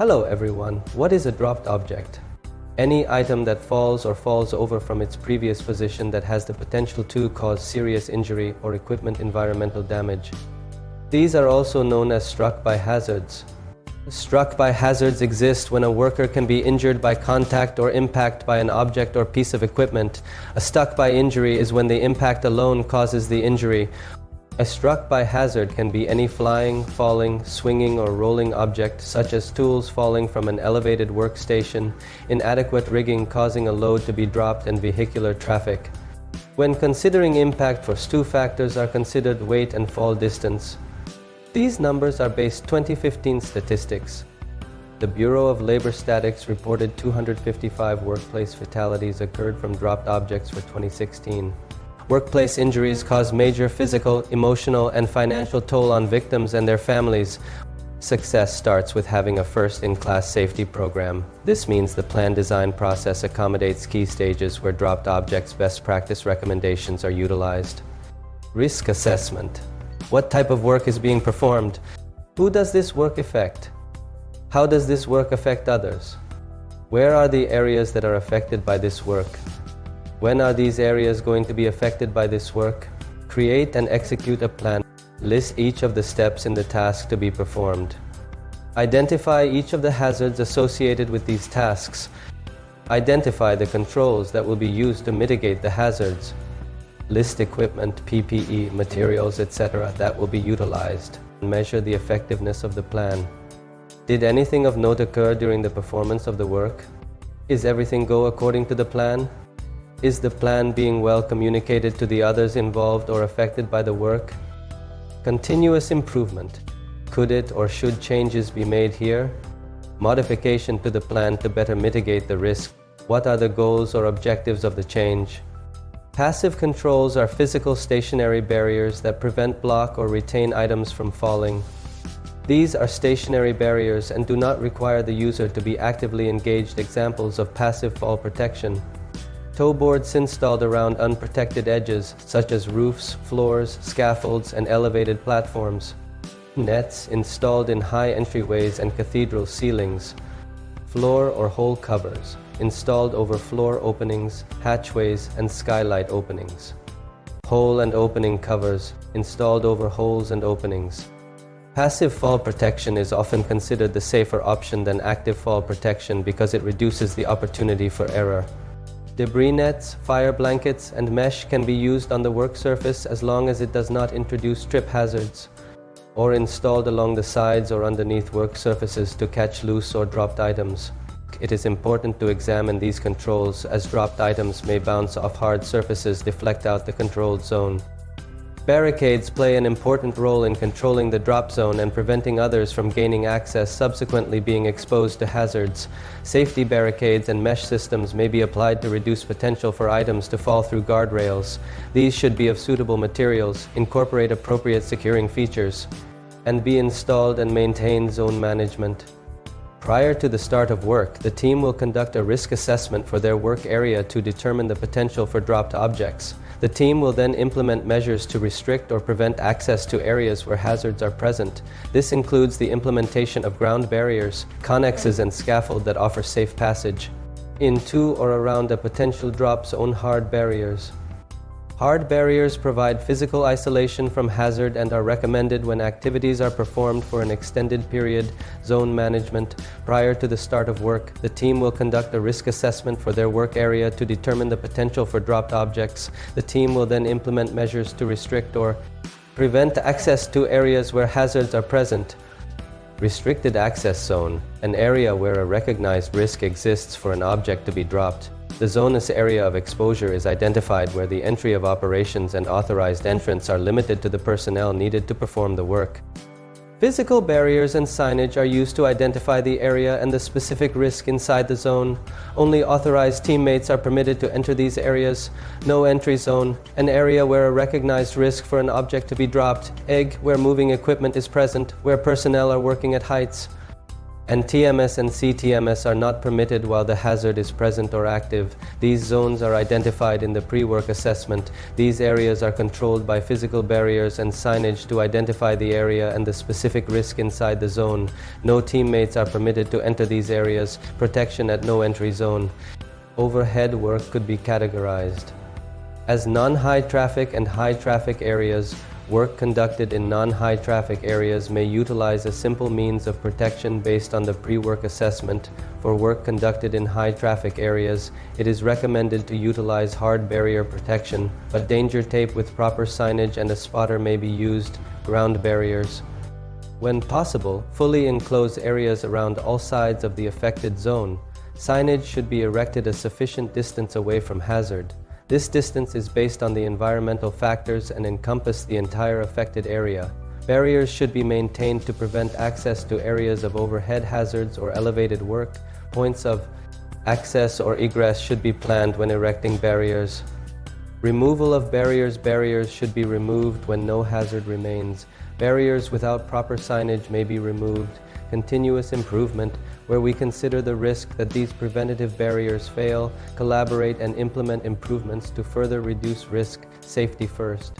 Hello everyone, what is a dropped object? Any item that falls or falls over from its previous position that has the potential to cause serious injury or equipment environmental damage. These are also known as struck by hazards. Struck by hazards exist when a worker can be injured by contact or impact by an object or piece of equipment. A stuck by injury is when the impact alone causes the injury. A struck by hazard can be any flying, falling, swinging or rolling object, such as tools falling from an elevated workstation, inadequate rigging causing a load to be dropped, and vehicular traffic. When considering impact, force, two factors are considered: weight and fall distance. These numbers are based 2015 statistics. The Bureau of Labor Statistics reported 255 workplace fatalities occurred from dropped objects for 2016. Workplace injuries cause major physical, emotional, and financial toll on victims and their families. Success starts with having a first-in-class safety program. This means the plan design process accommodates key stages where dropped objects' best practice recommendations are utilized. Risk assessment. What type of work is being performed? Who does this work affect? How does this work affect others? Where are the areas that are affected by this work? When are these areas going to be affected by this work? Create and execute a plan. List each of the steps in the task to be performed. Identify each of the hazards associated with these tasks. Identify the controls that will be used to mitigate the hazards. List equipment, PPE, materials, etc. that will be utilized. Measure the effectiveness of the plan. Did anything of note occur during the performance of the work? Is everything go according to the plan? Is the plan being well communicated to the others involved or affected by the work? Continuous improvement. Could it or should changes be made here? Modification to the plan to better mitigate the risk. What are the goals or objectives of the change? Passive controls are physical stationary barriers that prevent, block, or retain items from falling. These are stationary barriers and do not require the user to be actively engaged. Examples of passive fall protection. Toe boards installed around unprotected edges, such as roofs, floors, scaffolds, and elevated platforms. Nets installed in high entryways and cathedral ceilings. Floor or hole covers installed over floor openings, hatchways, and skylight openings. Hole and opening covers installed over holes and openings. Passive fall protection is often considered the safer option than active fall protection because it reduces the opportunity for error. Debris nets, fire blankets, and mesh can be used on the work surface as long as it does not introduce trip hazards, or installed along the sides or underneath work surfaces to catch loose or dropped items. It is important to examine these controls as dropped items may bounce off hard surfaces, deflect out the controlled zone. Barricades play an important role in controlling the drop zone and preventing others from gaining access, subsequently being exposed to hazards. Safety barricades and mesh systems may be applied to reduce potential for items to fall through guardrails. These should be of suitable materials, incorporate appropriate securing features, and be installed and maintain zone management. Prior to the start of work, the team will conduct a risk assessment for their work area to determine the potential for dropped objects. The team will then implement measures to restrict or prevent access to areas where hazards are present. This includes the implementation of ground barriers, connexes, and scaffold that offer safe passage into or around a potential drop zone. Hard barriers. Hard barriers provide physical isolation from hazard and are recommended when activities are performed for an extended period. Zone management. Prior to the start of work, the team will conduct a risk assessment for their work area to determine the potential for dropped objects. The team will then implement measures to restrict or prevent access to areas where hazards are present. Restricted access zone. An area where a recognized risk exists for an object to be dropped. The zone's area of exposure is identified where the entry of operations and authorized entrance are limited to the personnel needed to perform the work. Physical barriers and signage are used to identify the area and the specific risk inside the zone. Only authorized teammates are permitted to enter these areas. No entry zone, an area where a recognized risk for an object to be dropped. Where moving equipment is present, where personnel are working at heights. And TMS and CTMS are not permitted while the hazard is present or active. These zones are identified in the pre-work assessment. These areas are controlled by physical barriers and signage to identify the area and the specific risk inside the zone. No teammates are permitted to enter these areas. Protection at no entry zone. Overhead work could be categorized as non-high traffic and high traffic areas. Work conducted in non-high traffic areas may utilize a simple means of protection based on the pre-work assessment. For work conducted in high traffic areas, it is recommended to utilize hard barrier protection, but danger tape with proper signage and a spotter may be used. Ground barriers. When possible, fully enclose areas around all sides of the affected zone. Signage should be erected a sufficient distance away from hazard. This distance is based on the environmental factors and encompass the entire affected area. Barriers should be maintained to prevent access to areas of overhead hazards or elevated work. Points of access or egress should be planned when erecting barriers. Removal of barriers. Barriers should be removed when no hazard remains. Barriers without proper signage may be removed. Continuous improvement, where we consider the risk that these preventative barriers fail, collaborate and implement improvements to further reduce risk. Safety first.